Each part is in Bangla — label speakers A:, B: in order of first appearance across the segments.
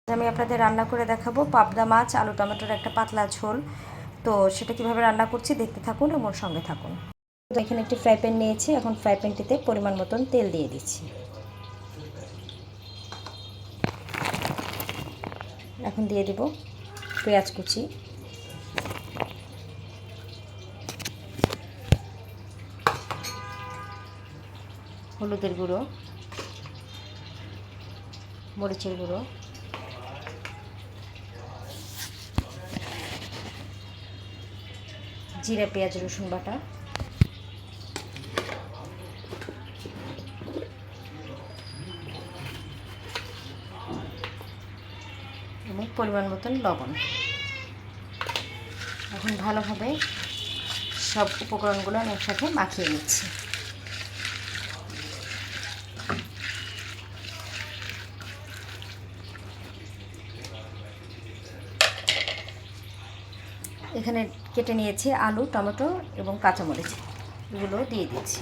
A: আমি আপনাদের রান্না করে দেখাবো পাবদা মাছ আলু টমেটোর একটা পাতলা ঝোল। তো সেটা কিভাবে রান্না করছি দেখতে থাকুন এবং সঙ্গে থাকুন। তো এখানে একটি ফ্রাই প্যান নিয়েছি, এখন ফ্রাই প্যানটিতে পরিমাণ মতন তেল দিয়ে দিচ্ছি। এখন দিয়ে দেব পেঁয়াজ কুচি, হলুদের গুঁড়ো, মরিচের গুঁড়ো, জিরা পেঁয়াজ রসুন বাটা, এবং পরিমাণ মতন লবণ। এখন ভালোভাবে সব উপকরণগুলো আমি একসাথে মাখিয়ে নিচ্ছি। এখানে কেটে নিয়েছি আলু টমেটো এবং কাঁচামরিচ, এগুলো দিয়ে দিচ্ছি।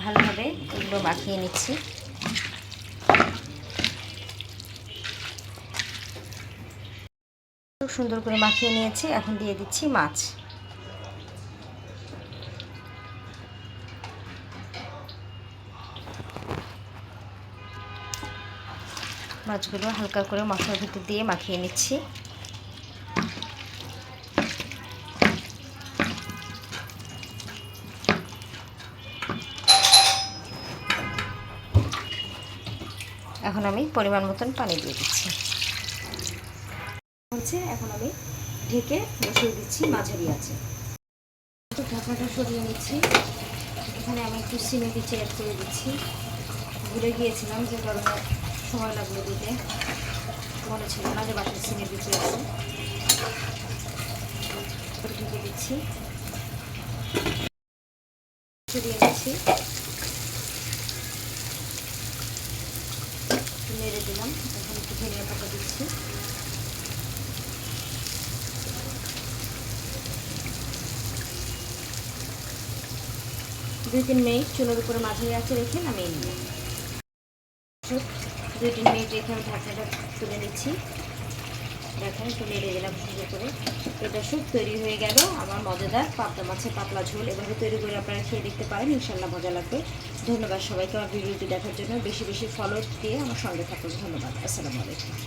A: ভালোভাবে এগুলো মাখিয়ে নিচ্ছি। খুব সুন্দর করে মাখিয়ে নিয়েছি, এখন দিয়ে দিচ্ছি মাছ। মাছগুলো হালকা করে মশলার ভিতর দিয়ে মাখিয়ে নিচ্ছি। এখন আমি পরিমাণ মতন পানি দিয়ে দিচ্ছি। এখন আমি ঢেকে বসিয়ে দিচ্ছি মাঝারি আঁচে। ঢাকনাটা সরিয়ে নিচ্ছি। এখানে আমি একটু সিমে পিচে অ্যাড করে দিচ্ছি। ভুলে গিয়েছিলাম, যে কারণে সময় লাগলো দিতে, মনে ছিল না যে বাসায় সিমে পিচে আছে। ঢেকে দিচ্ছি, সরিয়ে নিচ্ছি, নেড়ে দিলাম। এখন একটু ধনিয়া পাতা দিচ্ছি। দুই তিন মিনিট চুলার উপরে মাঝারি আঁচে রেখে নামিয়ে নিই। 2-3 মিনিট রেখে আমি ঢাকনাটা তুলে নিচ্ছি। দেখেন একটু নেড়ে দিলাম সুন্দর করে। এটা স্যুপ তৈরি হয়ে গেল আমার মজাদার পাবদা মাছের পাতলা ঝোল। এভাবে তৈরি করে আপনারা খেয়ে দেখতে পারেন, ইনশাল্লাহ মজা লাগবে। ধন্যবাদ সবাইকে আমার ভিডিওটি দেখার জন্য। বেশি বেশি ফলো দিয়ে আমার সঙ্গে থাকুন। ধন্যবাদ। আসসালামু আলাইকুম।